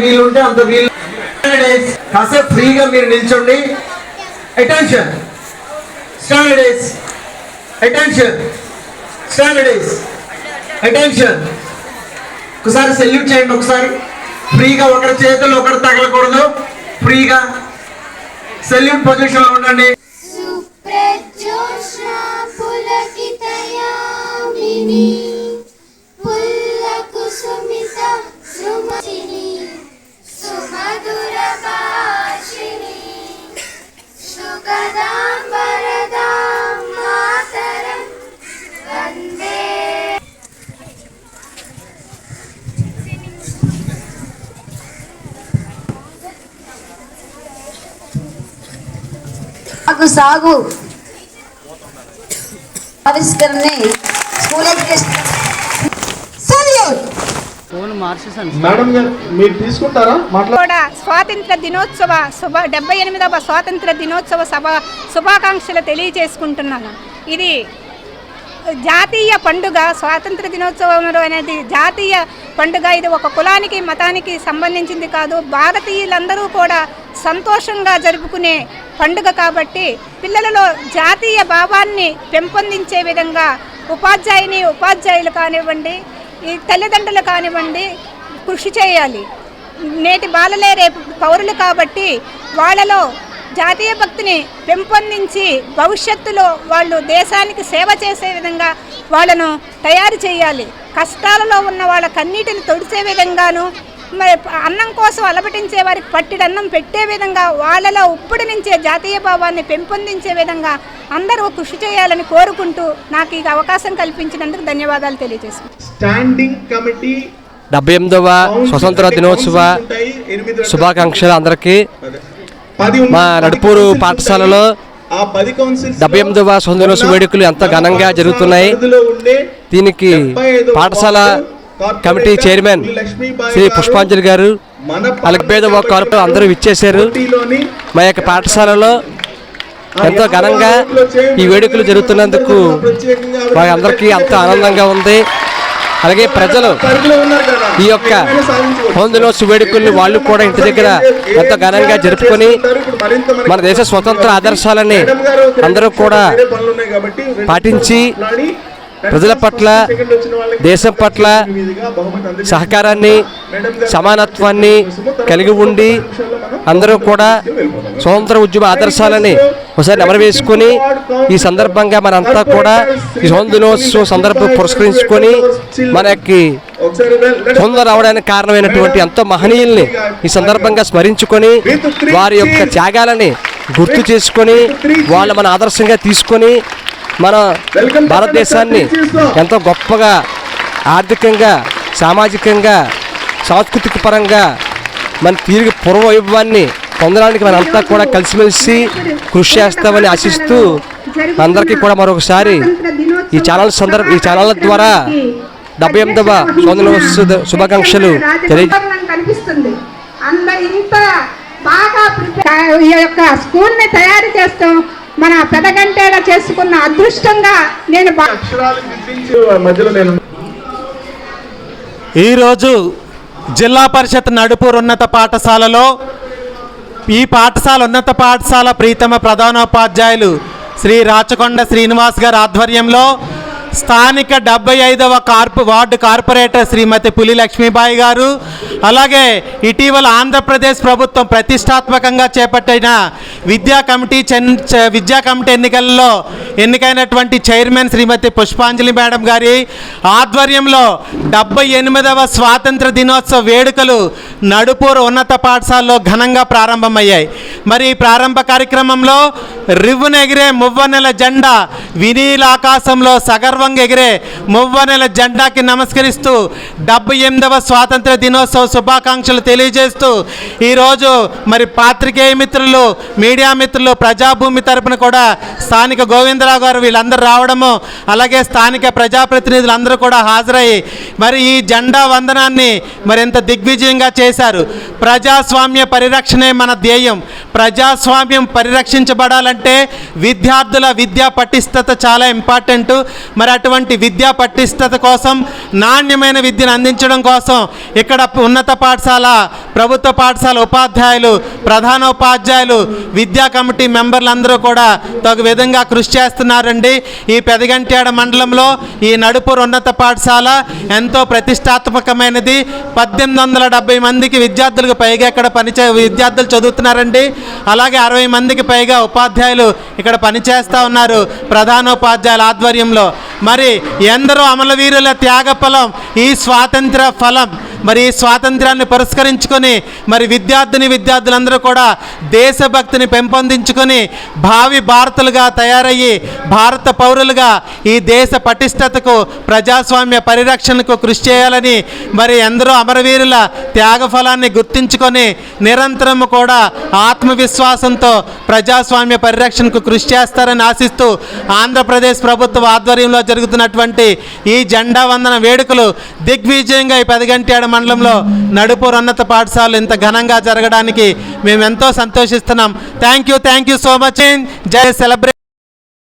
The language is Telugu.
వీలుంటే అంత వీలు కాసేపు ఫ్రీగా మీరు నిల్చోండి. Attention standards, attention standards, attention. ఒకసారి సెల్యూట్ చేయండి. ఒకసారి ఫ్రీగా ఒకరి చేతులు ఒకరు తగలకూడదు. ఫ్రీగా సెల్యూట్ పొజిషన్ లో ఉండండి. సాగు ఆవిష్కరణని స్కూల్ ఎడ్యుకేషన్ మేడం గారు మీరు తీసుకుంటారా? కూడా స్వాతంత్ర దినోత్సవ 78వ స్వాతంత్ర దినోత్సవ శుభాకాంక్షలు తెలియజేసుకుంటున్నాను. ఇది జాతీయ పండుగ. స్వాతంత్ర దినోత్సవం అనేది జాతీయ పండుగ. ఇది ఒక కులానికి మతానికి సంబంధించింది కాదు. భారతీయులందరూ కూడా సంతోషంగా జరుపుకునే పండుగ కాబట్టి పిల్లలలో జాతీయ భావాన్ని పెంపొందించే విధంగా ఉపాధ్యాయులు కానివ్వండి, ఈ తల్లిదండ్రులు కానివ్వండి కృషి చేయాలి. నేటి బాలలే రేపు పౌరులు కాబట్టి వాళ్ళలో జాతీయ భక్తిని పెంపొందించి భవిష్యత్తులో వాళ్ళు దేశానికి సేవ చేసే విధంగా వాళ్ళను తయారు చేయాలి. కష్టాలలో ఉన్న వాళ్ళ కన్నీటిని తొడిచే విధంగాను, మరి అన్నం కోసం అలపటించే వారికి పట్టిడన్నం పెట్టే విధంగా వాళ్ళలో ఇప్పటి నుంచే జాతీయ భావాన్ని పెంపొందించే విధంగా అందరూ కృషి చేయాలని కోరుకుంటూ నాకు ఈ అవకాశం కల్పించినందుకు ధన్యవాదాలు తెలియజేస్తున్నాను. స్టాండింగ్ కమిటీ 78వ స్వతంత్ర దినోత్సవ శుభాకాంక్షలు అందరికీ. మా నడుపూరు పాఠశాలలో 78వ స్వతంత్ర దినోత్సవ వేడుకలు ఎంతో ఘనంగా జరుగుతున్నాయి. దీనికి పాఠశాల కమిటీ చైర్మన్ శ్రీ పుష్పాంజలి గారు, అలగ్బేదవ కార్పొరేటర్ అందరూ ఇచ్చేశారు. మా యొక్క పాఠశాలలో ఎంతో ఘనంగా ఈ వేడుకలు జరుగుతున్నందుకు మా అందరికీ ఎంతో ఆనందంగా ఉంది. అలాగే ప్రజలు ఈ యొక్క దినోత్సవ వేడుకల్ని వాళ్ళు కూడా ఇంటి దగ్గర ఎంతో ఘనంగా జరుపుకొని మన దేశ స్వతంత్ర ఆదర్శాలని అందరూ కూడా పాటించి ప్రజల పట్ల, దేశం పట్ల సహకారాన్ని, సమానత్వాన్ని కలిగి ఉండి అందరూ కూడా స్వతంత్ర ఉద్యమ ఆదర్శాలని ఒకసారి నెమరవేసుకొని ఈ సందర్భంగా మనంతా కూడా ఈ స్వతంత్ర దినోత్సవం సందర్భం పురస్కరించుకొని మనకి స్వతంత్రం రావడానికి కారణమైనటువంటి ఎంతో మహనీయుల్ని ఈ సందర్భంగా స్మరించుకొని వారి యొక్క త్యాగాలని గుర్తు చేసుకొని వాళ్ళు మన ఆదర్శంగా తీసుకొని మన భారతదేశాన్ని ఎంతో గొప్పగా ఆర్థికంగా, సామాజికంగా, సాంస్కృతిక పరంగా మన తిరిగి పూర్వ వైభవాన్ని పొందడానికి మనంతా కూడా కలిసిమెలిసి కృషి చేస్తామని ఆశిస్తూ అందరికీ కూడా మరొకసారి ఈ ఛానల్ ద్వారా 78వ స్వతంత్ర దినోత్సవ శుభాకాంక్షలు కనిపిస్తుంది. ఈ యొక్క స్కూల్ని తయారు చేస్తాం మన పెదగంటేడ చేసుకున్న అదృష్టంగా నేను ఈరోజు జిల్లా పరిషత్ నడుపూర్ ఉన్నత పాఠశాలలో ఈ ఉన్నత పాఠశాల ప్రీతమ ప్రధానోపాధ్యాయులు శ్రీ రాచకొండ శ్రీనివాస్ గారి ఆధ్వర్యంలో స్థానిక 75వ వార్డు కార్పొరేటర్ శ్రీమతి పులి లక్ష్మీబాయి గారు, అలాగే ఇటీవల ఆంధ్రప్రదేశ్ ప్రభుత్వం ప్రతిష్టాత్మకంగా చేపట్టిన విద్యా కమిటీ ఎన్నికల్లో ఎన్నికైనటువంటి చైర్మన్ శ్రీమతి పుష్పాంజలి మేడం గారి ఆధ్వర్యంలో 78వ స్వాతంత్ర దినోత్సవ వేడుకలు నడుపూరు ఉన్నత పాఠశాలలో ఘనంగా ప్రారంభమయ్యాయి. మరి ఈ ప్రారంభ కార్యక్రమంలో రివ్వున ఎగిరే మువ్వనెల జెండా, వినీలాకాశంలో సగర్వంగా ఎగిరే మువ్వనెల జెండాకి నమస్కరిస్తూ 78వ స్వాతంత్ర దినోత్సవ శుభాకాంక్షలు తెలియజేస్తూ ఈరోజు మరి పాత్రికేయ మిత్రులు, మీడియా మిత్రులు, ప్రజాభూమి తరపున కూడా స్థానిక గోవిందరావు గారు వీళ్ళందరూ రావడము, అలాగే స్థానిక ప్రజాప్రతినిధులు అందరూ కూడా హాజరయ్యి మరి ఈ జెండా వందనాన్ని మరింత దిగ్విజయంగా చేశారు. ప్రజాస్వామ్య పరిరక్షణే మన ధ్యేయం. ప్రజాస్వామ్యం పరిరక్షించబడాలంటే విద్యార్థుల విద్యా పటిష్టత చాలా ఇంపార్టెంట్. మరి అటువంటి విద్యా పటిష్టత కోసం, నాణ్యమైన విద్యను అందించడం కోసం ఇక్కడ ఉన్నత పాఠశాల, ప్రభుత్వ పాఠశాల ఉపాధ్యాయులు, ప్రధానోపాధ్యాయులు, విద్యా కమిటీ మెంబర్లందరూ కూడా తగు విధంగా కృషి చేస్తున్నారండి. ఈ పెదగంట్యాడ మండలంలో ఈ నడుపూరు ఉన్నత పాఠశాల ఎంతో ప్రతిష్టాత్మకమైనది. 1870 మందికి విద్యార్థులకు పైగా ఇక్కడ విద్యార్థులు చదువుతున్నారండి. అలాగే 60 మందికి పైగా ఉపాధ్యాయులు ఇక్కడ పనిచేస్తూ ఉన్నారు ప్రధానోపాధ్యాయుల ఆధ్వర్యంలో. మరి ఎందరో అమరవీరుల త్యాగ ఫలం ఈ స్వాతంత్ర ఫలం. మరి ఈ స్వాతంత్రాన్ని పురస్కరించుకొని మరి విద్యార్థులందరూ కూడా దేశభక్తిని పెంపొందించుకొని భావి భారతులుగా తయారయ్యి భారత పౌరులుగా ఈ దేశ పటిష్టతకు, ప్రజాస్వామ్య పరిరక్షణకు కృషి చేయాలని మరి ఎందరో అమరవీరుల త్యాగ ఫలాన్ని గుర్తించుకొని నిరంతరం కూడా ఆత్మవిశ్వాసంతో ప్రజాస్వామ్య పరిరక్షణకు కృషి చేస్తారని ఆశిస్తూ ఆంధ్రప్రదేశ్ ప్రభుత్వ ఆధ్వర్యంలో జరుగుతున్నటువంటి ఈ జెండా వందన వేడుకలు దిగ్విజయంగా ఈ పెదగంట్యాడ మండలంలో నడుపూరు ఉన్నత పాఠశాలలు ఇంత ఘనంగా జరగడానికి మేము ఎంతో సంతోషిస్తున్నాం. Thank you so much. జై సెలబ్రేట్.